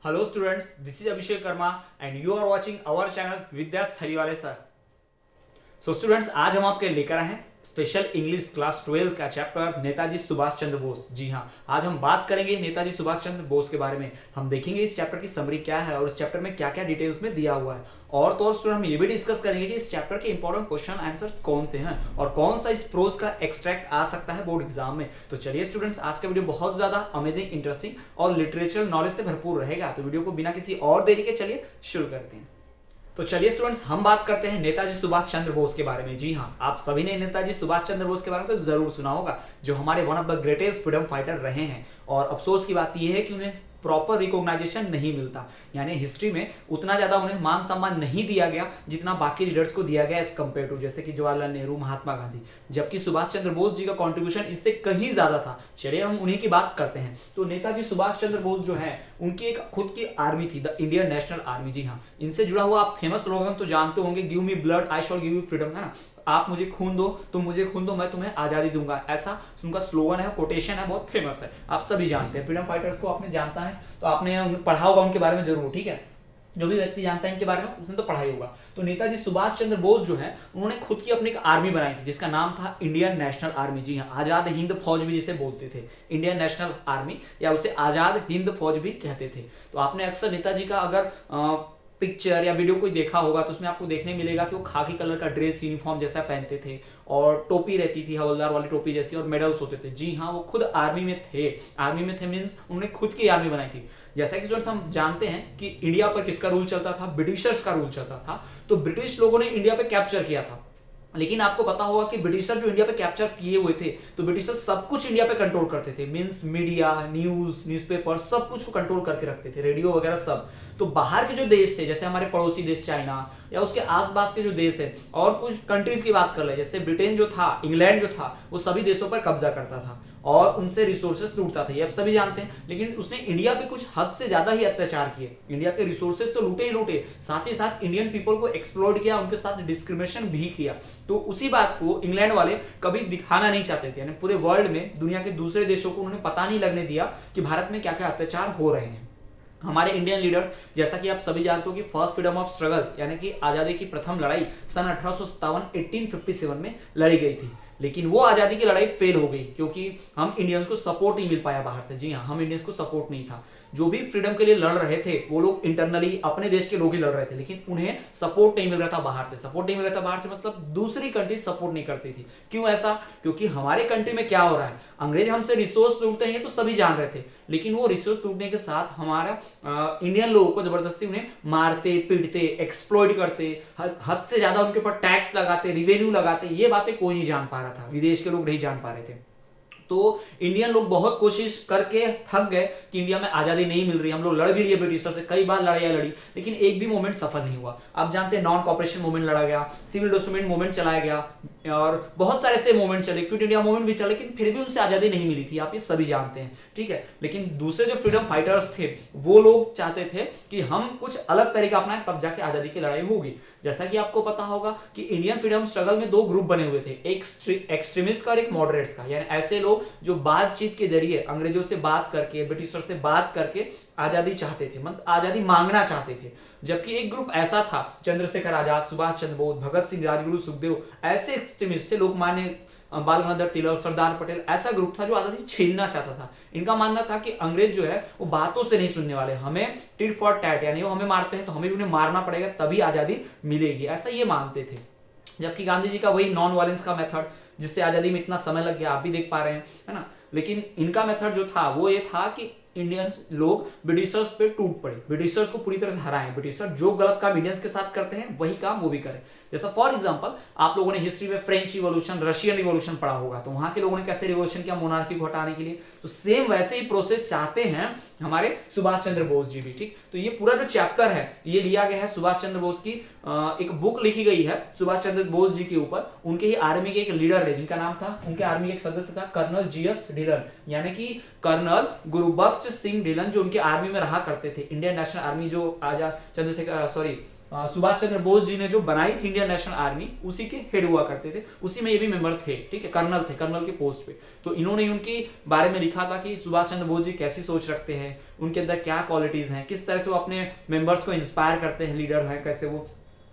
Hello students, this is Abhishek Karma and you are watching our channel विद्यास थरीवाले sir. So students, आज हम आपके लेकर आए हैं स्पेशल इंग्लिश क्लास 12 का चैप्टर नेताजी सुभाष चंद्र बोस। जी हाँ, आज हम बात करेंगे नेताजी सुभाष चंद्र बोस के बारे में। हम देखेंगे इस चैप्टर की समरी क्या है और इस चैप्टर में क्या क्या डिटेल्स में दिया हुआ है। और तो और स्टूडेंट, हम ये भी डिस्कस करेंगे कि इस चैप्टर के इंपॉर्टेंट क्वेश्चन आंसर्स कौन से हैं और कौन सा इस प्रोज का एक्सट्रैक्ट आ सकता है बोर्ड एग्जाम में। तो चलिए स्टूडेंट्स, आज का वीडियो बहुत ज्यादा अमेजिंग, इंटरेस्टिंग और लिटरेचर नॉलेज से भरपूर रहेगा। तो वीडियो को बिना किसी और देरी के चलिए शुरू करते हैं। तो चलिए स्टूडेंट्स, हम बात करते हैं नेताजी सुभाष चंद्र बोस के बारे में। जी हाँ, आप सभी ने नेताजी सुभाष चंद्र बोस के बारे में तो जरूर सुना होगा, जो हमारे one of the greatest freedom fighter रहे हैं। और अफसोस की बात यह है कि उन्हें प्रॉपर रिकॉग्नाइजेशन नहीं मिलता, यानी हिस्ट्री में उतना ज्यादा उन्हें मान सम्मान नहीं दिया गया जितना बाकी लीडर्स को दिया गया एज कंपेयर टू, जैसे कि जवाहरलाल नेहरू, महात्मा गांधी। जबकि सुभाष चंद्र बोस जी का कंट्रीब्यूशन इससे कहीं ज्यादा था। चलिए हम उन्हीं की बात करते हैं। तो नेताजी सुभाष चंद्र बोस जो है, उनकी एक खुद की आर्मी थी, द इंडियन नेशनल आर्मी। जी हाँ, इनसे जुड़ा हुआ आप फेमस स्लोगन तो जानते होंगे, give me blood I shell give you freedom, है ना। आप मुझे खून दो, तुम मुझे खून दो, मैं तुम्हें आजादी दूंगा, ऐसा उनका स्लोगन है, कोटेशन है, बहुत फेमस है, आप सभी जानते हैं। फ्रीडम फाइटर्स को आपने जानता है तो आपने पढ़ा होगा उनके बारे में जरूर, ठीक है। जो भी व्यक्ति जानता है इनके बारे में उसने तो पढ़ा ही होगा। तो नेताजी सुभाष चंद्र बोस जो है, उन्होंने खुद की अपनी एक आर्मी बनाई थी जिसका नाम था इंडियन नेशनल आर्मी। जी हाँ, आजाद हिंद फौज भी जिसे बोलते थे, इंडियन नेशनल आर्मी, या उसे आजाद हिंद फौज भी कहते थे। तो आपने अक्सर नेताजी का अगर पिक्चर या वीडियो कोई देखा होगा तो उसमें आपको देखने मिलेगा कि वो खाकी कलर का ड्रेस यूनिफॉर्म जैसा पहनते थे और टोपी रहती थी, हवलदार वाली टोपी जैसी, और मेडल्स होते थे। जी हाँ, वो खुद आर्मी में थे। आर्मी में थे मीन्स उन्होंने खुद की आर्मी बनाई थी। जैसा कि स्टूडेंट्स हम जानते हैं कि इंडिया पर किसका रूल चलता था, ब्रिटिशर्स का रूल चलता था। तो ब्रिटिश लोगों ने इंडिया पे कैप्चर किया था, लेकिन आपको पता होगा कि ब्रिटिशर जो इंडिया पे कैप्चर किए हुए थे, तो ब्रिटिशर सब कुछ इंडिया पे कंट्रोल करते थे। मींस मीडिया, न्यूज़पेपर, सब कुछ को कंट्रोल करके रखते थे, रेडियो वगैरह सब। तो बाहर के जो देश थे, जैसे हमारे पड़ोसी देश चाइना या उसके आसपास के जो देश है, और कुछ कंट्रीज की बात कर ले, जैसे ब्रिटेन जो था, इंग्लैंड जो था, वो सभी देशों पर कब्जा करता था और उनसे रिसोर्सेस लूटता था, ये आप सभी जानते हैं। लेकिन उसने इंडिया पे कुछ हद से ज्यादा ही अत्याचार किए। इंडिया के रिसोर्सेस तो लूटे ही लूटे, साथ ही साथ इंडियन पीपल को एक्सप्लॉइट किया, उनके साथ डिस्क्रिमिनेशन भी किया। तो उसी बात को इंग्लैंड वाले कभी दिखाना नहीं चाहते थे, यानी पूरे वर्ल्ड में दुनिया के दूसरे देशों को उन्होंने पता नहीं लगने दिया कि भारत में क्या क्या अत्याचार हो रहे हैं। हमारे इंडियन लीडर्स, जैसा कि आप सभी जानते हो कि फर्स्ट फ्रीडम ऑफ स्ट्रगल यानी कि आजादी की प्रथम लड़ाई सन 1857 में लड़ी गई थी। लेकिन वो आजादी की लड़ाई फेल हो गई क्योंकि हम इंडियंस को सपोर्ट नहीं मिल पाया बाहर से। जी हाँ, हम इंडियंस को सपोर्ट नहीं था। जो भी फ्रीडम के लिए लड़ रहे थे वो लोग इंटरनली अपने देश के लोग ही लड़ रहे थे, लेकिन उन्हें सपोर्ट नहीं मिल रहा था बाहर से। सपोर्ट नहीं मिल रहा था बाहर से मतलब दूसरी कंट्री सपोर्ट नहीं करती थी। क्यों ऐसा? क्योंकि हमारे कंट्री में क्या हो रहा है, अंग्रेज हमसे रिसोर्स लूटते हैं, तो सभी जान रहे थे। लेकिन वो रिसोर्स लूटने के साथ हमारा इंडियन लोगों को जबरदस्ती उन्हें मारते, पीटते, एक्सप्लॉइट करते, हद से ज्यादा उनके ऊपर टैक्स लगाते, रिवेन्यू लगाते। ये बातें कोई नहीं जान पा रहा था, विदेश के लोग नहीं जान पा रहे थे। तो इंडियन लोग बहुत कोशिश करके थक गए कि इंडिया में आजादी नहीं मिल रही, हम लोग लड़ भी लिए ब्रिटिशर से, कई बार लड़ाइयां लड़ी, लेकिन एक भी मूवमेंट सफल नहीं हुआ। आप जानते हैं, नॉन कॉपरेशन मूवमेंट लड़ा गया, सिविल डिसोबीडिएंस मूवमेंट चलाया गया और बहुत सारे ऐसे मूवमेंट चले, क्विट इंडिया मूवमेंट भी चला, लेकिन फिर भी उनसे आजादी नहीं मिली थी। आप ये सभी जानते हैं, ठीक है। लेकिन दूसरे जो फ्रीडम फाइटर्स थे वो लोग चाहते थे कि हम कुछ अलग तरीका अपनाएं, तब जाके आजादी की लड़ाई होगी। जैसा कि आपको पता होगा कि इंडियन फ्रीडम स्ट्रगल में दो ग्रुप बने हुए थे, एक एक्सट्रीमिस्ट का और एक मॉडरेट्स का, यानी ऐसे लोग जो बातचीत के जरिए अंग्रेजों से बात करके, ब्रिटिशर से बात करके आजादी चाहते थे, मतलब आजादी मांगना चाहते थे। जबकि एक ग्रुप ऐसा था, चंद्रशेखर आजाद, सुभाष चंद्र बोस, भगत सिंह, राजगुरु, सुखदेव, ऐसे एक्सट्रीमिस्ट थे, लोकमान्य बाल गंगाधर तिलक, सरदार पटेल, ऐसा ग्रुप था जो आजादी छीनना चाहता था। इनका मानना था कि अंग्रेज जो है वो बातों से नहीं सुनने वाले, हमें टिट फॉर टैट, यानी वो हमें मारते हैं तो हमें भी उन्हें मारना पड़ेगा तभी आजादी मिलेगी, ऐसा ये मानते थे। जबकि गांधी जी का वही नॉन वायलेंस का मेथड, जिससे आजादी में इतना समय लग गया, आप भी देख पा रहे हैं, है ना। लेकिन इनका मेथड जो था वो ये था कि इंडियंस लोग ब्रिटिशर्स पे टूट पड़े, ब्रिटिशर्स को पूरी तरह से हराएं, ब्रिटिशर जो गलत काम इंडियंस के साथ करते हैं वही काम वो भी करें। जैसा फॉर एग्जांपल, आप लोगों ने हिस्ट्री में फ्रेंच रिवॉल्यूशन, रशियन रिवॉल्यूशन पढ़ा होगा, तो वहां के लोगों ने कैसे रिवॉल्यूशन किया मोनार्की को हटाने के लिए। तो सेम वैसे ही प्रोसेस चाहते हैं हमारे सुभाष चंद्र बोस जी भी, ठीक। तो ये पूरा जो चैप्टर है ये लिया गया है सुभाष चंद्र बोस की, एक बुक लिखी गई है सुभाष चंद्र बोस जी के ऊपर। उनके ही आर्मी के एक लीडर है जिनका नाम था, उनके आर्मी के एक सदस्य था कर्नल जीएस ढिलन, यानी कि कर्नल गुरुबख्श सिंह ढिलन, जो उनके आर्मी में रहा करते थे। इंडियन नेशनल आर्मी जो आजाद चंद्रशेखर सुभाष चंद्र बोस जी ने जो बनाई थी इंडियन नेशनल आर्मी, उसी के हेड हुआ करते थे, उसी में ये भी मेंबर थे, ठीक है, कर्नल थे, कर्नल के पोस्ट पे। तो इन्होंने उनके बारे में लिखा था कि सुभाष चंद्र बोस जी कैसी सोच रखते हैं, उनके अंदर क्या क्वालिटीज हैं, किस तरह से वो अपने मेंबर्स को इंस्पायर करते हैं, लीडर है कैसे वो,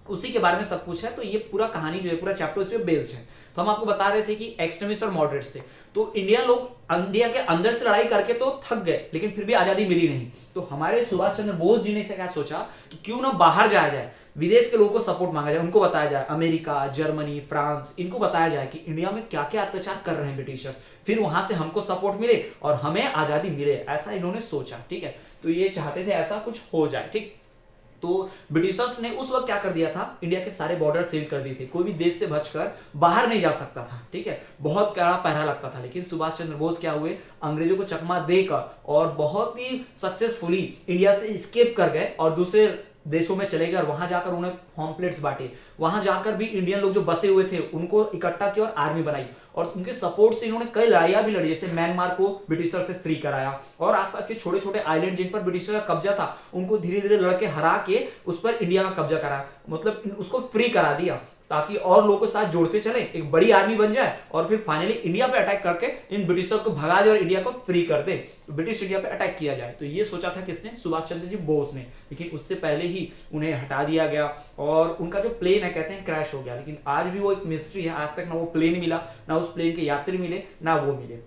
उसी के बारे में सब कुछ है। तो ये पूरा कहानी जो है, पूरा चैप्टर उस पर बेस्ड है। तो हम आपको बता रहे थे कि एक्सट्रीमिस्ट और मॉडरेट्स थे। तो इंडिया के अंदर से लड़ाई करके तो थक गए, लेकिन फिर भी आजादी मिली नहीं। तो हमारे सुभाष चंद्र बोस जी ने इसे क्या सोचा कि क्यों ना बाहर जाया जाए, विदेश के लोगों को सपोर्ट मांगा जाए, उनको बताया जाए, अमेरिका, जर्मनी, फ्रांस, इनको बताया जाए कि इंडिया में क्या क्या अत्याचार कर रहे हैं ब्रिटिशर्स, फिर वहां से हमको सपोर्ट मिले और हमें आजादी मिले, ऐसा इन्होंने सोचा, ठीक है। तो ये चाहते थे ऐसा कुछ हो जाए, ठीक। तो ब्रिटिशर्स ने उस वक्त क्या कर दिया था, इंडिया के सारे बॉर्डर सील कर दिए थे, कोई भी देश से बचकर बाहर नहीं जा सकता था, ठीक है, बहुत कड़ा पहरा लगता था। लेकिन सुभाष चंद्र बोस क्या हुए, अंग्रेजों को चकमा देकर और बहुत ही सक्सेसफुली इंडिया से एस्केप कर गए और दूसरे देशों में चले गए और वहां जाकर उन्हें पॉम्पलेट्स बांटे। वहां जाकर भी इंडियन लोग जो बसे हुए थे उनको इकट्ठा किया और आर्मी बनाई, और उनके सपोर्ट से इन्होंने कई लड़ाइयां भी लड़ी, जैसे म्यांमार को ब्रिटिशर से फ्री कराया और आसपास के छोटे छोटे आइलैंड जिन पर ब्रिटिशर का कब्जा था उनको धीरे धीरे लड़के हरा के उस पर इंडिया का कब्जा कराया, मतलब उसको फ्री करा दिया, ताकि और लोगों के साथ जोड़ते चले, एक बड़ी आर्मी बन जाए और फिर फाइनली इंडिया पे अटैक करके इन ब्रिटिशर्स को भगा दे और इंडिया को फ्री कर दे, ब्रिटिश इंडिया पे अटैक किया जाए। तो ये सोचा था किसने, सुभाष चंद्र जी बोस ने। लेकिन उससे पहले ही उन्हें हटा दिया गया और उनका जो प्लेन है कहते हैं क्रैश हो गया। लेकिन आज भी वो एक मिस्ट्री है, आज तक ना वो प्लेन मिला, ना उस प्लेन के यात्री मिले, ना वो मिले।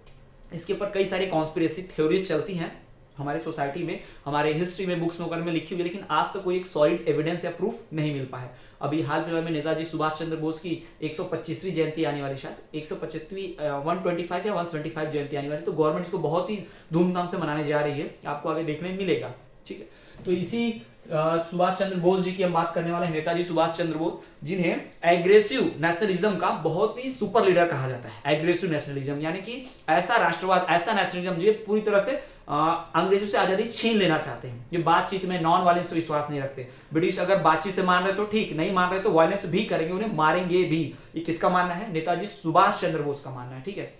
इसके ऊपर कई सारी कॉन्स्पिरेसी थ्योरीज चलती हैं हमारे सोसाइटी में, हमारे हिस्ट्री में, बुक्स में वगैरह में लिखी हुई, लेकिन आज तक कोई एक सॉलिड एविडेंस या प्रूफ नहीं मिल पाया। अभी हाल फिलहाल में नेताजी सुभाष चंद्र बोस की 125वीं जयंती आने वाली, शायद 125वीं 125 या 175 जयंती आने वाली, तो गवर्नमेंट इसको बहुत ही धूमधाम से मनाने जा रही है, आपको आगे देखने मिलेगा, ठीक है। तो इसी सुभाष चंद्र बोस जी की हम बात करने वाले हैं, नेताजी सुभाष चंद्र बोस, जिन्हें एग्रेसिव नेशनलिज्म का बहुत ही सुपर लीडर कहा जाता है। एग्रेसिव नेशनलिज्म यानी कि ऐसा राष्ट्रवाद, ऐसा नेशनलिज्म जो पूरी तरह से अंग्रेजों से आजादी छीन लेना चाहते हैं। ये बातचीत में नॉन वायलेंस पर विश्वास नहीं रखते। ब्रिटिश अगर बातचीत से मान रहे तो ठीक, नहीं मान रहे तो वायलेंस भी करेंगे, उन्हें मारेंगे भी। ये किसका मानना है, नेताजी सुभाष चंद्र बोस का मानना है, ठीक है।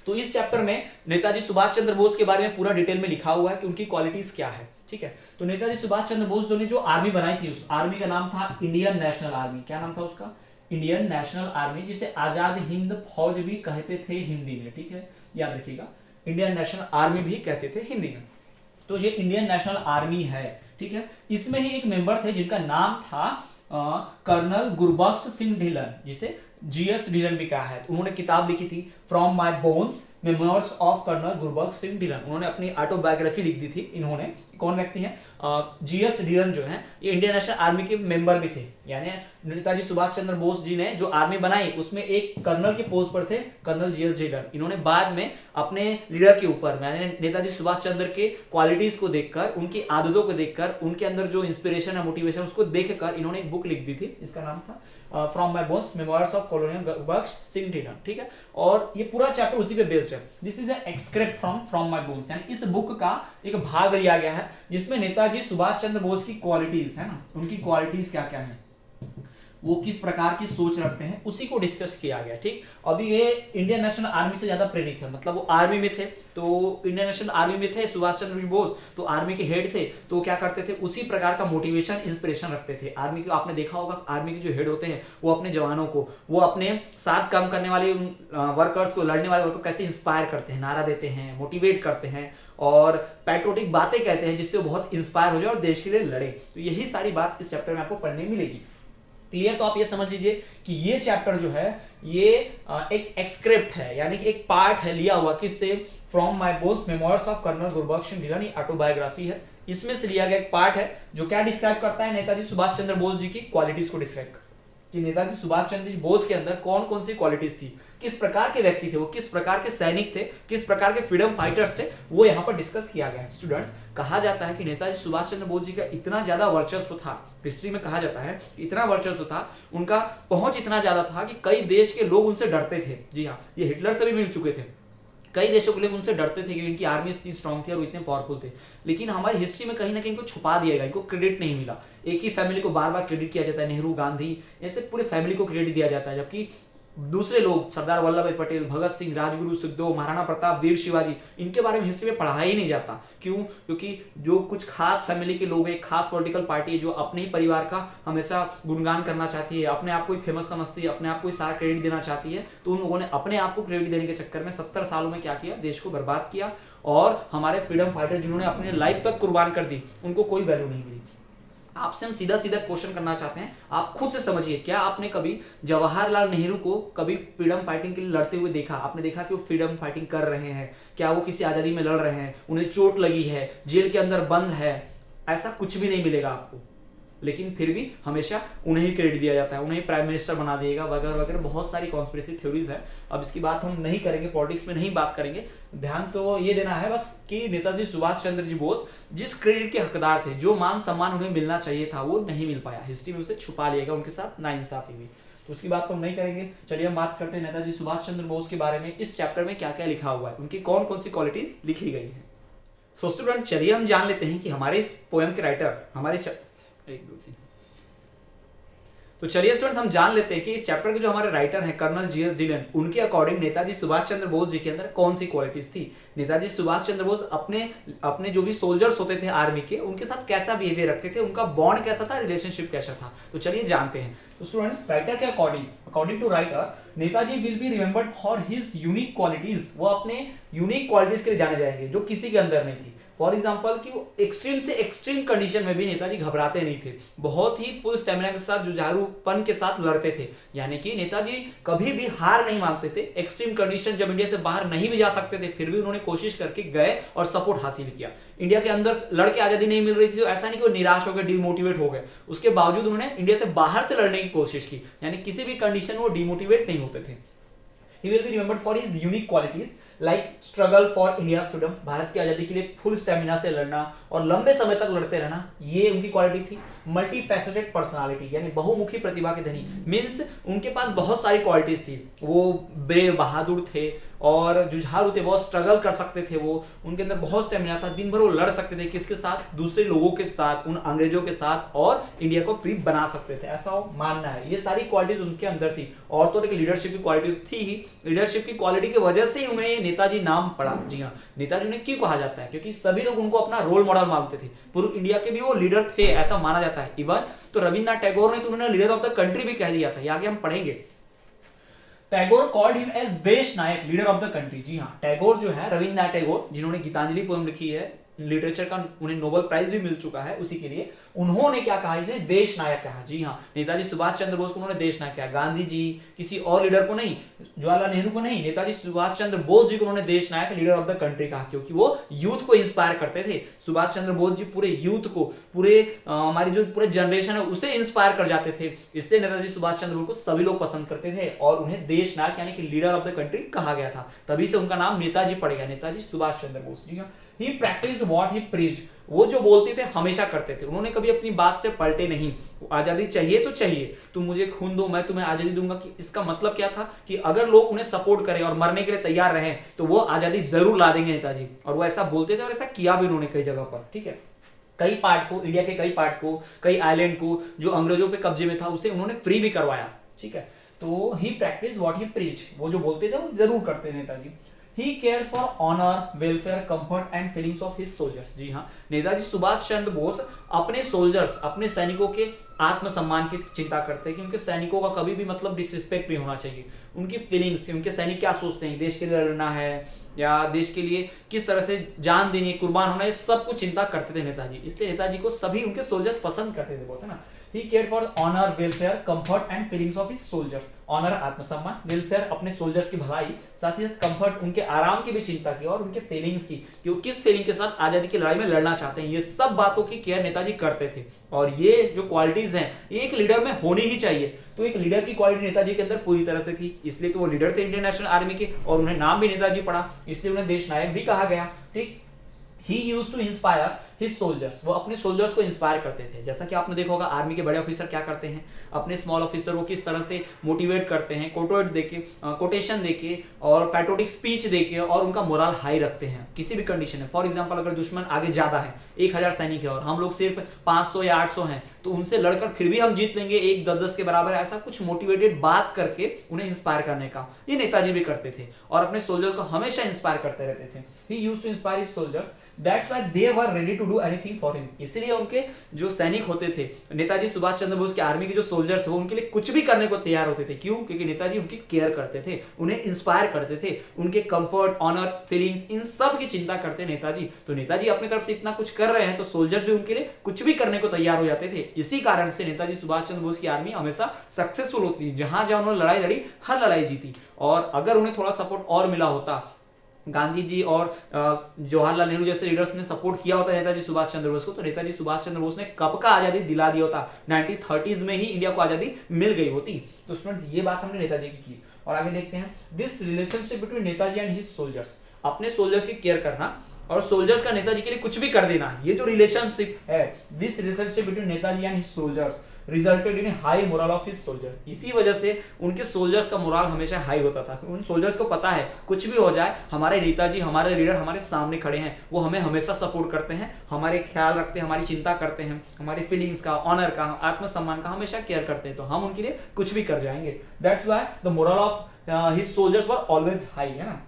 तो इस चैप्टर में नेताजी सुभाष चंद्र बोस के बारे में पूरा डिटेल में लिखा हुआ है कि उनकी क्वालिटीज क्या है, ठीक है। तो नेताजी सुभाष चंद्र बोस जो ने जो आर्मी बनाई थी, उस आर्मी का नाम था इंडियन नेशनल आर्मी। क्या नाम था उसका, इंडियन नेशनल आर्मी, जिसे आजाद हिंद फौज भी कहते थे हिंदी में, ठीक है, याद रखिएगा, इंडियन नेशनल आर्मी भी कहते थे हिंदी में। तो ये इंडियन नेशनल आर्मी है, ठीक है। इसमें ही एक मेंबर थे जिनका नाम था कर्नल गुरबख्श सिंह ढिलन, जिसे जीएस ढिलन भी कहा है। उन्होंने किताब लिखी थी from my bones memoirs of colonel Gurbaksh Singh Dhillon, उन्होंने अपनी ऑटोबायोग्राफी लिख दी थी। इन्होंने, कौन व्यक्ति हैं, जीएस ढिलन जो है ये इंडियन नेशनल आर्मी के मेंबर भी थे। यानी नेताजी सुभाष चंद्र बोस जी ने जो आर्मी बनाई उसमें एक कर्नल के पोस्ट पर थे कर्नल जीएस ढिलन। इन्होंने बाद में अपने लीडर के ऊपर, यानी नेताजी सुभाष चंद्र के क्वालिटीज को देखकर, उनकी आदतों को देखकर, उनके अंदर जो इंस्पिरेशन है, मोटिवेशन, उसको देखकर इन्होंने एक बुक लिख दी थी, इसका नाम था from my bones memoirs of colonel Gurbaksh Singh Dhillon, ठीक है। और ये पूरा चैप्टर उसी पे बेस्ड है। This is an extract from my bones, यानी इस बुक का एक भाग लिया गया है जिसमें नेताजी सुभाष चंद्र बोस की क्वालिटीज है ना, उनकी क्वालिटीज क्या क्या है, वो किस प्रकार की सोच रखते हैं, उसी को डिस्कस किया गया, ठीक। अभी ये इंडियन नेशनल आर्मी से ज्यादा प्रेरित है, मतलब वो आर्मी में थे, तो इंडियन नेशनल आर्मी में थे सुभाष चंद्र बोस, तो आर्मी के हेड थे, तो क्या करते थे, उसी प्रकार का मोटिवेशन, इंस्पिरेशन रखते थे। आर्मी को आपने देखा होगा, आर्मी के जो हेड होते हैं वो अपने जवानों को, वो अपने साथ काम करने वाले वर्कर्स को, लड़ने वाले वर्कर्स को कैसे इंस्पायर करते हैं, नारा देते हैं, मोटिवेट करते हैं और पैट्रियोटिक बातें कहते हैं, जिससे वो बहुत इंस्पायर हो जाए और देश के लिए लड़े। तो यही सारी बात इस चैप्टर में आपको पढ़ने मिलेगी। क्लियर? तो आप ये समझ लीजिए कि ये चैप्टर जो है ये एक एक्सक्रिप्ट है, यानी कि एक पार्ट है लिया हुआ, किससे, from my bones memoirs of colonel Gurbaksh Singh Dhillon, autobiography है, इसमें से लिया गया एक पार्ट है जो क्या डिस्क्राइब करता है, नेताजी सुभाष चंद्र बोस जी की क्वालिटीज को डिस्क्राइब करता है कि नेताजी सुभाष चंद्र बोस के अंदर कौन कौन सी क्वालिटीज थी, किस प्रकार के व्यक्ति थे वो, किस प्रकार के सैनिक थे, किस प्रकार के फ्रीडम फाइटर्स थे, वो यहाँ पर डिस्कस किया गया है। स्टूडेंट्स, कहा जाता है कि नेताजी सुभाष चंद्र बोस जी का इतना ज्यादा वर्चस्व था, हिस्ट्री में कहा जाता है इतना वर्चस्व था, उनका पहुंच इतना ज्यादा था कि कई देश के लोग उनसे डरते थे। जी हाँ, ये हिटलर से भी मिल चुके थे, कई देशों के लोग उनसे डरते थे क्योंकि इनकी आर्मी इतनी स्ट्रांग थी और वो इतने पावरफुल थे। लेकिन हमारी हिस्ट्री में कहीं ना कहीं इनको छुपा दिया गया, इनको क्रेडिट नहीं मिला। एक ही फैमिली को बार बार क्रेडिट किया जाता है, नेहरू, गांधी, ऐसे पूरे फैमिली को क्रेडिट दिया जाता है, जबकि दूसरे लोग सरदार वल्लभ भाई पटेल, भगत सिंह, राजगुरु, सुखदेव, महाराणा प्रताप, वीर शिवाजी, इनके बारे में हिस्ट्री में पढ़ा ही नहीं जाता। क्यों? क्योंकि जो कुछ खास फैमिली के लोग हैं, खास पॉलिटिकल पार्टी है जो अपने ही परिवार का हमेशा गुणगान करना चाहती है, अपने आप को ही फेमस समझती है, अपने आप को ही सारा क्रेडिट देना चाहती है, तो उन लोगों ने अपने आप को क्रेडिट देने के चक्कर में 70 सालों में क्या किया, देश को बर्बाद किया। और हमारे फ्रीडम फाइटर जिन्होंने अपने लाइफ तक कुर्बान कर दी, उनको कोई वैल्यू नहीं मिली। आपसे हम सीधा सीधा क्वेश्चन करना चाहते हैं, आप खुद से समझिए, क्या आपने कभी जवाहरलाल नेहरू को कभी फ्रीडम फाइटिंग के लिए लड़ते हुए देखा? आपने देखा कि वो फ्रीडम फाइटिंग कर रहे हैं? क्या वो किसी आजादी में लड़ रहे हैं? उन्हें चोट लगी है, जेल के अंदर बंद है? ऐसा कुछ भी नहीं मिलेगा आपको। लेकिन फिर भी हमेशा उन्हें ही क्रेडिट दिया जाता है, उन्हें ही प्राइम मिनिस्टर बना देगा वगैरह वगैरह। बहुत सारी कॉन्स्पिरेसी थ्योरीज है। अब इसकी बात हम नहीं करेंगे, पॉलिटिक्स में नहीं बात करेंगे। ध्यान तो ये देना है बस कि नेताजी सुभाष चंद्र जी बोस जिस क्रेडिट के हकदार थे, जो मान सम्मान उन्हें मिलना चाहिए था, वो नहीं मिल पाया। हिस्ट्री में उसे छुपा लिया गया, उनके साथ नाइंसाफी हुई। तो उसकी बात तो हम नहीं करेंगे। चलिए हम बात करते हैं नेताजी सुभाष चंद्र बोस के बारे में। इस चैप्टर में क्या क्या लिखा हुआ है, उनकी कौन कौन सी क्वालिटीज लिखी गई है। सो स्टूडेंट, चलिए हम जान लेते हैं कि हमारे इस पोएम के राइटर, तो चलिए स्टूडेंट्स हम जान लेते हैं कि इस चैप्टर के जो हमारे राइटर हैं कर्नल जीएस डिलन, उनके अकॉर्डिंग नेताजी सुभाष चंद्र बोस जी के अंदर कौन सी क्वालिटीज थी। नेताजी सुभाष चंद्र बोस अपने जो भी सोल्जर्स होते थे आर्मी के, उनके साथ कैसा बिहेवियर रखते थे, उनका बॉन्ड कैसा था, रिलेशनशिप कैसा था। तो चलिए जानते हैं। तो स्टूडेंट्स, राइटर के according to writer, Netaji will be remembered for his unique qualities. वो अपने यूनिक क्वालिटीज के लिए जाने जाएंगे जो किसी के अंदर नहीं थी। फॉर एग्जाम्पल कि वो एक्सट्रीम से एक्सट्रीम कंडीशन में भी नेताजी घबराते नहीं थे, बहुत ही फुल स्टेमिना के साथ, जुझारूपन के साथ लड़ते थे। यानी कि नेताजी कभी भी हार नहीं मानते थे। एक्सट्रीम कंडीशन जब इंडिया से बाहर नहीं भी जा सकते थे, फिर भी उन्होंने कोशिश करके गए और सपोर्ट हासिल किया। इंडिया के अंदर लड़के आजादी नहीं मिल रही थी तो ऐसा नहीं कि वो निराश हो गए, डिमोटिवेट हो गए। उसके बावजूद उन्होंने इंडिया से बाहर से लड़ने की कोशिश की, यानी किसी भी कंडीशन में वो डिमोटिवेट नहीं होते थे। He will be remembered for his unique qualities like struggle for India's freedom, Bharat की आजादी के लिए फुल स्टेमिना से लड़ना और लंबे समय तक लड़ते रहना, ये उनकी क्वालिटी थी। मल्टी फैसेटेड पर्सनालिटी, यानी बहुमुखी प्रतिभा के धनी, मीन्स उनके पास बहुत सारी क्वालिटीज थी। वो ब्रेव, बहादुर थे और जुझारू थे, बहुत स्ट्रगल कर सकते थे। वो उनके अंदर बहुत स्टेमिना था, दिन भर वो लड़ सकते थे। किसके साथ? दूसरे लोगों के साथ, उन अंग्रेजों के साथ, और इंडिया को फ्री बना सकते थे, ऐसा वो मानना है। ये सारी क्वालिटीज उनके अंदर थी। और तो एक लीडरशिप की क्वालिटी थी ही। लीडरशिप की क्वालिटी की वजह से ही उन्हें नेताजी नाम पड़ा। जी हाँ, नेताजी उन्हें क्यों कहा जाता है? क्योंकि सभी लोग उनको अपना रोल मॉडल मानते थे। पूर्व इंडिया के भी वो लीडर थे, ऐसा माना जाता है। इवन तो रविन्द्रनाथ टैगोर ने तो उन्हें लीडर ऑफ द कंट्री भी कह दिया था, ये आगे हम पढ़ेंगे। टैगोर कॉल्ड हिम एज देश नायक, लीडर ऑफ द कंट्री। जी हाँ, टैगोर जो है, रविन्द्रनाथ टैगोर, जिन्होंने गीतांजलि पोएम लिखी है, लिटरेचर का उन्हें नोबेल प्राइज भी मिल चुका है उसी के लिए, उन्होंने क्या कहा? इन्हें देश नायक कहा। जी हाँ, नेताजी सुभाष चंद्र बोस को उन्होंने देश नायक कहा। गांधी जी, किसी और लीडर को नहीं, जवाहरलाल नेहरू को नहीं, नेताजी सुभाष चंद्र बोस जी को उन्होंने देश नायक, लीडर ऑफ द कंट्री कहा, क्योंकि वो यूथ को इंस्पायर करते थे। सुभाष चंद्र बोस जी पूरे यूथ को, पूरे हमारी जो पूरे जनरेशन है उसे इंस्पायर कर जाते थे। इसलिए नेताजी सुभाष चंद्र बोस को सभी लोग पसंद करते थे और उन्हें देश नायक यानी कि लीडर ऑफ द कंट्री कहा गया था। तभी से उनका नाम नेताजी पड़ गया, नेताजी सुभाष चंद्र बोस। जी हाँ, ही प्रैक्टिस्ड व्हाट ही प्रीच्ड, वो जो बोलते थे हमेशा करते थे। उन्होंने कभी अपनी बात से पलटे नहीं। आजादी चाहिए तो चाहिए, तुम मुझे खून दो, मैं तुम्हें आजादी दूंगा। कि इसका मतलब क्या था कि अगर लोग उन्हें सपोर्ट करें और मरने के लिए तैयार रहें तो वो आजादी जरूर ला देंगे नेताजी। और वो ऐसा बोलते थे और ऐसा किया भी उन्होंने कई जगह पर। ठीक है, कई पार्ट को, इंडिया के कई पार्ट को, कई आइलैंड को जो अंग्रेजों पे कब्जे में था, उसे उन्होंने फ्री भी करवाया। ठीक है, तो ही प्रैक्टिस व्हाट ही प्रीच, वो जो बोलते थे वो जरूर करते Netaji. He cares for honor, welfare, comfort and feelings of his soldiers। जी हाँ, नेताजी सुभाष चंद्र बोस अपने सोल्जर्स, अपने सैनिकों के आत्मसम्मान की चिंता करते हैं कि उनके सैनिकों का कभी भी मतलब डिसरिस्पेक्ट नहीं होना चाहिए। उनकी फीलिंग्स, उनके सैनिक क्या सोचते हैं, देश के लिए लड़ना है या देश के लिए किस तरह से जान देनी, कुर्बान होना, ये सब कुछ चिंता करते थे नेताजी। इसलिए नेताजी को सभी उनके सोल्जर्स पसंद करते थे, बोलते ना। He cared for honor, welfare, comfort and feelings of his soldiers। Honour, आत्मसम्मान, वेलफेयर, अपने सोल्जर्स की भलाई, साथ ही साथ कंफर्ट, उनके आराम की भी चिंता की, और उनके फीलिंग्स की, कि वो किस फीलिंग के साथ आजादी की लड़ाई में लड़ना चाहते हैं। ये सब बातों की केयर नेताजी करते थे। और ये जो क्वालिटीज हैं ये एक लीडर में होनी ही चाहिए। तो एक लीडर की क्वालिटी नेताजी के अंदर पूरी तरह से थी, इसलिए तो वो लीडर थे इंडियन नेशनल आर्मी के, और उन्हें नाम भी नेताजी पड़ा, इसलिए उन्हें देश नायक भी कहा गया। ठीक, He used to inspire his soldiers, वो अपने सोल्जर्स को इंस्पायर करते थे। जैसा कि आपने देखा होगा आर्मी के बड़े ऑफिसर क्या करते हैं, अपने स्मॉल ऑफिसर को किस तरह से मोटिवेट करते हैं, कोटेशन देके और पैट्रियोटिक स्पीच देके और उनका मोरल हाई रखते हैं किसी भी कंडीशन में। फॉर एग्जांपल अगर दुश्मन आगे ज्यादा है, 1000 सैनिक है और हम लोग सिर्फ 500 या 800 हैं, तो उनसे लड़कर फिर भी हम जीत लेंगे 1 10 के बराबर, ऐसा कुछ मोटिवेटेड बात करके उन्हें इंस्पायर करने का ये नेताजी भी करते थे और अपने सोल्जर को हमेशा इंस्पायर करते रहते थे। He used to inspire his soldiers, that's why they were ready to do anything for him. इसलिए उनके जो सैनिक होते थे, नेताजी सुभाष चंद्र बोस के आर्मी के जो सोल्जर्स वो उनके लिए कुछ भी करने को तैयार होते थे। क्यों? क्योंकि नेताजी उनकी केयर करते थे, उन्हें इंस्पायर करते थे, उनके कंफर्ट, ऑनर, फीलिंग्स, इन सब की चिंता करते नेताजी। तो नेताजी अपनी तरफ से इतना कुछ कर रहे हैं तो सोल्जर्स भी उनके लिए कुछ भी करने को तैयार हो जाते थे। इसी कारण से नेताजी सुभाष चंद्र बोस की आर्मी हमेशा सक्सेसफुल होती थी। जहां जहां उन्होंने लड़ाई लड़ी, हर लड़ाई जीती। और अगर उन्हें थोड़ा सपोर्ट और मिला होता, गांधी जी और जवाहरलाल नेहरू जैसे लीडर्स ने सपोर्ट किया होता नेताजी सुभाष चंद्र बोस को, तो नेताजी सुभाष चंद्र बोस ने कब का आजादी दिला दिया होता, 1930s में ही इंडिया को आजादी मिल गई होती। तो स्टूडेंट ये बात हमने नेताजी की और आगे देखते हैं this relationship between Netaji and his soldiers. अपने सोल्जर्स की केयर करना और सोल्जर्स का नेताजी के लिए कुछ भी कर देना, ये जो रिलेशनशिप है, this relationship between Netaji and his soldiers resulted in high moral of his soldiers. इसी वजह से उनके सोल्जर्स का मोरल हमेशा हाई होता था। उन सोल्जर्स को पता है कुछ भी हो जाए हमारे नेताजी, हमारे लीडर हमारे सामने खड़े हैं, वो हमें हमेशा सपोर्ट करते हैं, हमारे ख्याल रखते हैं, हमारी चिंता करते हैं, हमारी फीलिंग्स का, ऑनर का, आत्मसम्मान का हमेशा केयर करते हैं, तो हम उनके लिए कुछ भी कर जाएंगे। That's why the moral of his soldiers were always high, है ना,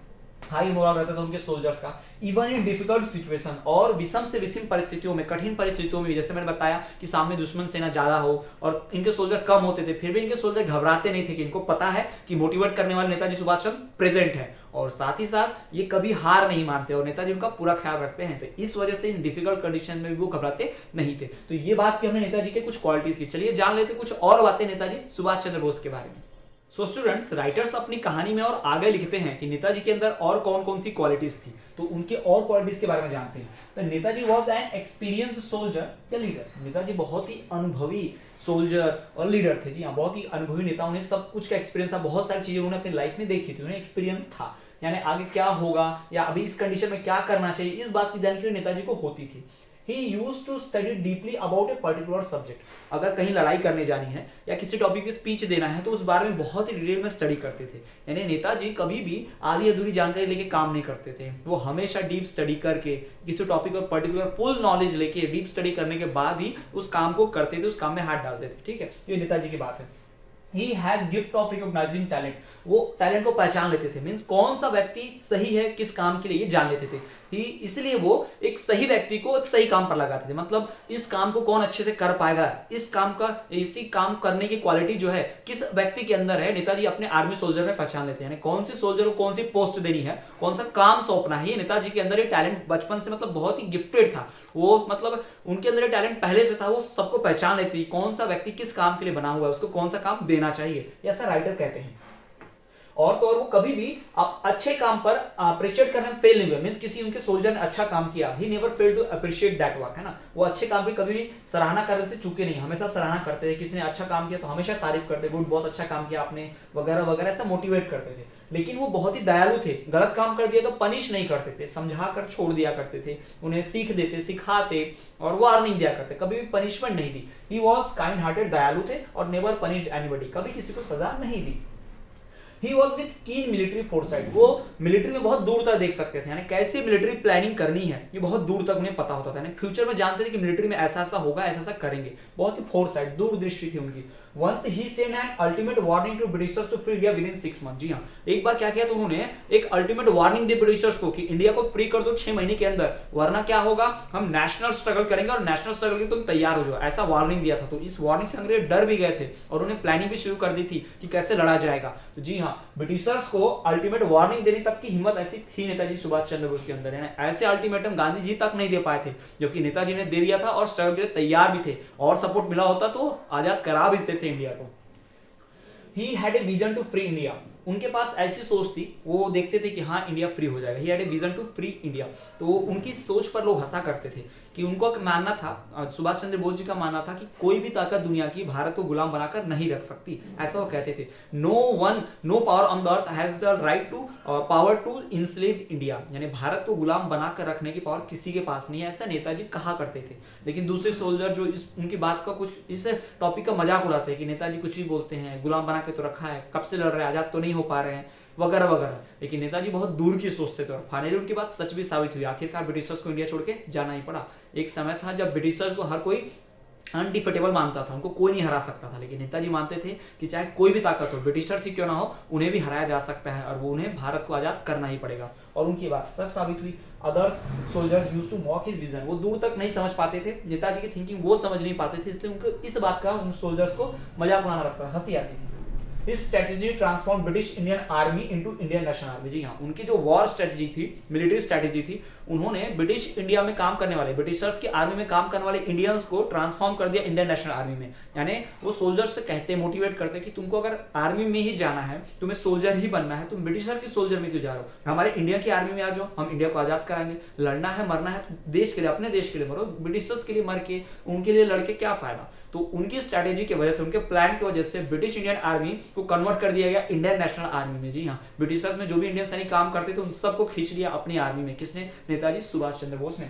हाई मोरल रहता था उनके सोल्जर्स का। इवन इन डिफिकल्ट सिचुएशन, और विषम से विषम परिस्थितियों में, कठिन परिस्थितियों में, जैसे मैंने बताया कि सामने दुश्मन सेना ज्यादा हो और इनके सोल्जर कम होते थे, फिर भी इनके सोल्जर घबराते नहीं थे कि इनको पता है कि मोटिवेट करने वाले नेताजी सुभाष चंद्र प्रेजेंट है, और साथ ही साथ ये कभी हार नहीं मानते और नेताजी उनका पूरा ख्याल रखते हैं। तो इस वजह से इन डिफिकल्ट कंडीशन में भी वो घबराते नहीं थे। तो ये बात की हमने नेताजी के कुछ क्वालिटीज की। चलिए जान लेते कुछ और बातें नेताजी सुभाष चंद्र बोस के बारे में। सो स्टूडेंट्स, राइटर्स अपनी कहानी में और आगे लिखते हैं कि नेताजी के अंदर और कौन कौन सी क्वालिटीज थी, तो उनके और क्वालिटीज के बारे में जानते हैं। तो Netaji was an experienced soldier या लीडर। नेताजी बहुत ही अनुभवी सोल्जर और लीडर थे। जी हाँ, बहुत ही अनुभवी नेता, उन्हें सब कुछ का एक्सपीरियंस था, बहुत सारी चीजें उन्होंने अपनी लाइफ में देखी थी, उन्हें एक्सपीरियंस था, यानी आगे क्या होगा या अभी इस कंडीशन में क्या करना चाहिए, इस बात की जानकारी नेताजी को होती थी। He used to study deeply about a particular subject. अगर कहीं लड़ाई करने जानी है या किसी टॉपिक पे स्पीच देना है तो उस बारे में बहुत ही डिटेल में स्टडी करते थे। यानी नेताजी कभी भी आधी अधूरी जानकारी लेके काम नहीं करते थे, वो हमेशा डीप स्टडी करके किसी टॉपिक पर पर्टिकुलर फुल नॉलेज लेके डीप स्टडी करने के बाद ही उस काम को करते थे, उस काम में हाथ डालते थे। ठीक है, ये नेताजी की बात है। He has gift of recognizing talent. वो टैलेंट को पहचान लेते थे, मींस कौन सा व्यक्ति सही है किस काम के लिए, ये जान लेते थे। इसलिए वो एक सही व्यक्ति को एक सही काम पर लगाते थे। मतलब इस काम को कौन अच्छे से कर पाएगा, इस काम का, इसी काम करने की क्वालिटी जो है किस व्यक्ति के अंदर है, नेताजी अपने आर्मी सोल्जर में पहचान लेते हैं। यानी कौन से सोल्जर को कौन सी पोस्ट देनी है, कौन सा काम सौंपना है, ये नेताजी के अंदर ये टैलेंट बचपन से मतलब बहुत ही गिफ्टेड था। वो मतलब उनके अंदर टैलेंट पहले से था, वो सबको पहचान लेती थी कौन सा व्यक्ति किस काम के लिए बना हुआ है, उसको कौन सा काम देना चाहिए, ऐसा राइटर कहते हैं। और तो और वो कभी भी अच्छे काम पर अप्रिशिएट करने में फेल नहीं हुए, मींस किसी उनके सोल्जर ने अच्छा काम किया, he never fail to appreciate that work, है ना, वो अच्छे काम की कभी भी सराहना करने से चूके नहीं, हमेशा सराहना करते थे। किसी ने अच्छा काम किया तो हमेशा तारीफ करते, गुड, बहुत अच्छा काम किया आपने, वगैरह वगैरह, ऐसा मोटिवेट करते थे। लेकिन वो बहुत ही दयालु थे, गलत काम कर दिया तो पनिश नहीं करते थे, समझा कर छोड़ दिया करते थे, उन्हें सीख देते, सिखाते और वार्निंग दिया करते, कभी भी पनिशमेंट नहीं दी। ही वॉज काइंड हार्टेड, दयालु थे और नेवर पनिश्ड एनीबॉडी, कभी किसी को सजा नहीं दी। He was with keen military foresight. वो मिलिट्री में बहुत दूर तक देख सकते थे, यानी कैसे मिलिट्री प्लानिंग करनी है ये बहुत दूर तक उन्हें पता होता था। यानी फ्यूचर में जानते थे कि मिलिट्री में ऐसा ऐसा होगा, ऐसा ऐसा करेंगे, बहुत ही फोरसाइट, दूरदृष्टि थी उनकी। Once he sent an ultimate warning to Britishers to free India within 6 months. जी हाँ, एक बार क्या किया तो उन्होंने एक अल्टीमेट वार्निंग दी ब्रिटिशर्स को कि इंडिया को फ्री कर दो 6 महीने के अंदर, वरना क्या होगा, हम नेशनल स्ट्रगल करेंगे और नेशनल स्ट्रगल के तुम तैयार हो जाओ, ऐसा वार्निंग दिया था। तो इस वार्निंग से अंग्रेज डर भी गए थे और उन्हें प्लानिंग भी शुरू कर दी थी कि कैसे लड़ा जाएगा। तो जी हाँ, ब्रिटिशर्स को अल्टीमेट वार्निंग देने तक की हिम्मत ऐसी थी नेताजी सुभाष चंद्र बोस के अंदर, है ना। ऐसे अल्टीमेटम गांधी जी तक नहीं दे पाए थे, जबकि नेताजी ने दे दिया था और स्ट्रगल के लिए तैयार भी थे, और सपोर्ट मिला होता तो आजाद करा भी देते थे इंडिया को। He had a vision to free India. उनके पास ऐसी सोच थी, वो देखते थे कि हाँ इंडिया फ्री हो जाएगा। He had a vision to free India. तो उनकी सोच पर लोग हंसा करते थे कि उनको मानना था, सुभाष चंद्र बोस जी का मानना था कि कोई भी ताकत दुनिया की भारत को गुलाम बनाकर नहीं रख सकती, ऐसा वो कहते थे। No power on the earth has the right to power to enslave India, यानी भारत को गुलाम बनाकर रखने की पावर किसी के पास नहीं है, ऐसा नेताजी कहा करते थे। लेकिन दूसरे सोल्जर जो उनकी बात का कुछ इस टॉपिक का मजाक उड़ाते हैं कि नेताजी कुछ भी बोलते हैं, गुलाम बना के तो रखा है, कब से लड़ रहे हैं, आजाद तो नहीं हो पा रहे हैं, वगैरह वगैरह। लेकिन नेताजी बहुत दूर की सोच से थे और फाइनली उनकी बात सच भी साबित हुई। आखिरकार ब्रिटिशर्स को इंडिया छोड़ के जाना ही पड़ा। एक समय था जब ब्रिटिशर्स को हर कोई अनडिफिटेबल मानता था, उनको कोई नहीं हरा सकता था, लेकिन नेताजी मानते थे कि चाहे कोई भी ताकत हो, ब्रिटिशर्स ही क्यों ना हो, उन्हें भी हराया जा सकता है और वो उन्हें भारत को आजाद करना ही पड़ेगा। और उनकी बात सच साबित हुई। Others soldiers used to mock his vision, वो दूर तक नहीं समझ पाते थे नेताजी की थिंकिंग, वो समझ नहीं पाते थे, इसलिए उनको इस बात का उन सोल्जर्स को मजाक उड़ाना लगता था, हंसी आती थी। इस strategy transform British Indian army into Indian national army. जी हाँ, उनकी जो वॉर स्ट्रेटेजी थी, मिलिट्री स्ट्रेटेजी थी, उन्होंने ब्रिटिश इंडिया में काम करने वाले, ब्रिटिशर्स की आर्मी में काम करने वाले इंडियंस को ट्रांसफॉर्म कर दिया इंडियन नेशनल आर्मी में। यानी वो सोल्जर्स से कहते, मोटिवेट करते कि तुमको अगर आर्मी में ही जाना है, तुम्हें सोल्जर ही बनना है, तुम ब्रिटिशर की सोल्जर में क्यों जा रहे हो, हमारे इंडिया की आर्मी में आ जाओ, हम इंडिया को आजाद कराएंगे। लड़ना है, मरना है, देश के लिए, अपने देश के लिए मरो, ब्रिटिशर्स के लिए मर के, उनके लिए लड़के क्या फायदा। तो उनकी स्ट्रैटेजी की वजह से, उनके प्लान की वजह से ब्रिटिश इंडियन आर्मी को कन्वर्ट कर दिया गया इंडियन नेशनल आर्मी में। जी हाँ, ब्रिटिशर्स में जो भी इंडियन सैनिक काम करते थे उन सबको खींच लिया अपनी आर्मी में। किसने? नेताजी सुभाष चंद्र बोस ने।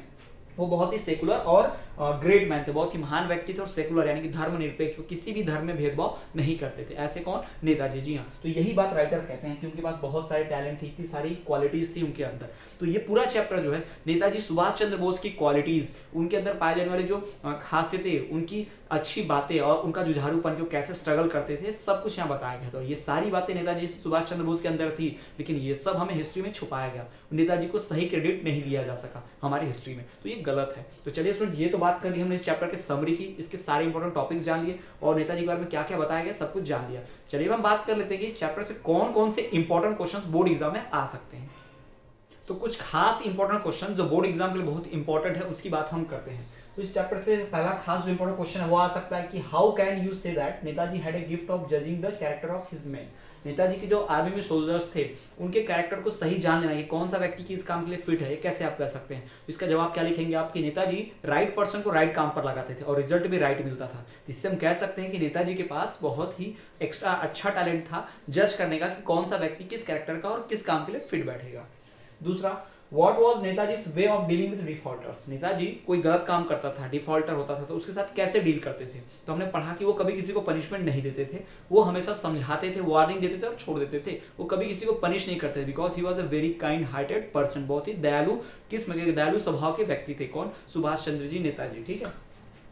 वो बहुत ही सेकुलर और ग्रेट मैन थे, बहुत ही महान व्यक्ति थे और सेकुलर यानी कि धर्मनिरपेक्ष, वो किसी भी धर्म में भेदभाव नहीं करते थे। ऐसे कौन? नेताजी। जी हाँ, तो यही बात राइटर कहते हैं कि उनके पास बहुत सारे टैलेंट थी, इतनी सारी क्वालिटीज थी उनके अंदर। तो ये पूरा चैप्टर जो है नेताजी सुभाष चंद्र बोस की क्वालिटीज, उनके अंदर पाए जाने वाले जो खासियतें, उनकी अच्छी बातें और उनका जुझारूपन, जो कैसे स्ट्रगल करते थे, सब कुछ यहाँ बताया गया था। ये सारी बातें नेताजी सुभाष चंद्र बोस के अंदर थी, लेकिन ये सब हमें हिस्ट्री में छुपाया गया, नेताजी को सही क्रेडिट नहीं दिया जा सका हमारी हिस्ट्री में, तो ये गलत है। तो चलिए स्टूडेंट्स, ये तो बात कर ली हमने इस चैप्टर के समरी की, इसके सारे इंपॉर्टेंट टॉपिक्स जान लिए और नेताजी के बारे में क्या क्या बताया गया सब कुछ जान लिया। चलिए हम बात कर लेते हैं कि इस चैप्टर से कौन कौन से इंपॉर्टेंट क्वेश्चन बोर्ड एग्जाम में आ सकते हैं। तो कुछ खास इंपॉर्टेंट क्वेश्चन जो बोर्ड एग्जाम के लिए बहुत इंपॉर्टेंट है, उसकी बात हम करते हैं। तो इस चैप्टर से पहला खास जो इंपॉर्टेंट क्वेश्चन है वो आ सकता है कि how can you say that Netaji had a gift of judging the character of his man. Netaji के जो आर्मी में सोल्जर्स थे, उनके कैरेक्टर को सही जान लेना कि कौन सा व्यक्ति किस काम के लिए फिट है, कैसे आप कह सकते हैं। इसका जवाब क्या लिखेंगे आप कि नेताजी राइट पर्सन को राइट काम पर लगाते थे और रिजल्ट भी राइट मिलता था। इससे हम कह सकते हैं कि नेताजी के पास बहुत ही एक्स्ट्रा अच्छा टैलेंट था जज करने का कि कौन सा व्यक्ति किस कैरेक्टर का और किस काम के लिए फिट बैठेगा। दूसरा, What was नेताजी's way of dealing with defaulters? Netaji कोई गलत काम करता था, डिफॉल्टर होता था, तो उसके साथ कैसे डील करते थे। तो हमने पढ़ा कि वो कभी किसी को पनिशमेंट नहीं देते थे, वो हमेशा समझाते थे, वार्निंग देते थे और छोड़ देते थे। वो कभी किसी को पनिश नहीं करते थे, because he was a very kind hearted person, बहुत ही दयालु किस्म के, दयालु स्वभाव के व्यक्ति थे। कौन? सुभाष चंद्र जी नेताजी। ठीक है।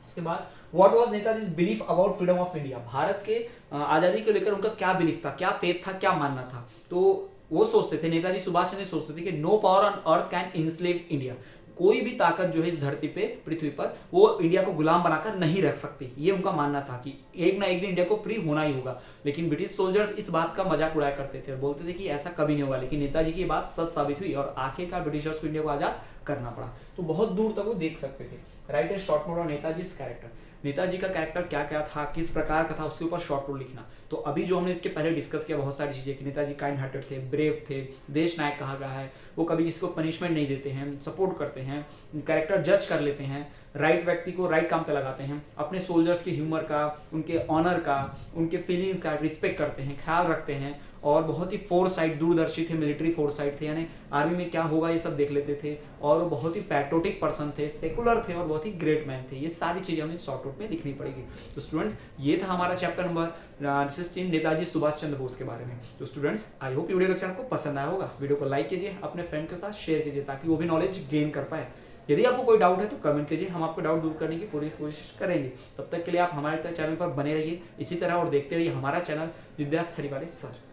इसके बाद What was नेताजी's belief about freedom of India? Bharat के आजादी को लेकर उनका क्या बिलीफ था, क्या फेथ था, क्या मानना था। तो वो सोचते थे, नेताजी सुभाष चंद्र सोचते थे कि no power on earth can enslave India, कोई भी ताकत जो है इस धरती पे, पृथ्वी पर, वो इंडिया को गुलाम बनाकर नहीं रख सकती। ये उनका मानना था कि एक ना एक दिन इंडिया को फ्री होना ही होगा। लेकिन ब्रिटिश सोल्जर्स इस बात का मजाक उड़ाया करते थे और बोलते थे कि ऐसा कभी नहीं होगा। लेकिन नेताजी की बात सच साबित हुई और आखिरकार ब्रिटिशर्स को इंडिया को आजाद करना पड़ा। तो बहुत दूर तक वो देख सकते थे। Right A short note on Netaji character, Netaji का कैरेक्टर क्या क्या था, किस प्रकार का था, उसके ऊपर शॉर्ट नोट लिखना। तो अभी जो हमने इसके पहले डिस्कस किया बहुत सारी चीजें कि नेताजी काइंड हार्टेड थे, ब्रेव थे, देश नायक कहा गया है, वो कभी किसी को पनिशमेंट नहीं देते हैं, सपोर्ट करते हैं, कैरेक्टर जज कर लेते हैं, राइट व्यक्ति को राइट काम पे लगाते हैं, अपने सोल्जर्स के ह्यूमर का, उनके ऑनर का, उनके फीलिंग्स का रिस्पेक्ट करते हैं, ख्याल रखते हैं और बहुत ही फोरसाइट, दूरदर्शी थे, मिलिट्री फोरसाइट थे, यानी आर्मी में क्या होगा ये सब देख लेते थे और वो बहुत ही पैट्रियोटिक पर्सन थे, सेकुलर थे और बहुत ही ग्रेट मैन थे। ये सारी चीजें हमें शॉर्ट नोट में लिखनी पड़ेगी। तो स्टूडेंट्स, ये था हमारा चैप्टर नंबर 16 नेताजी सुभाष चंद्र बोस के बारे में। तो students, I hope video lecture आपको पसंद आया होगा। वीडियो को लाइक कीजिए, अपने फ्रेंड के साथ शेयर कीजिए ताकि वो भी नॉलेज गेन कर पाए। यदि आपको कोई डाउट है तो कमेंट कीजिए, हम आपको डाउट दूर करने की पूरी कोशिश करेंगे। तब तक के लिए आप हमारे चैनल पर बने रहिए इसी तरह और देखते रहिए हमारा चैनल विद्यास थरीवाले सर।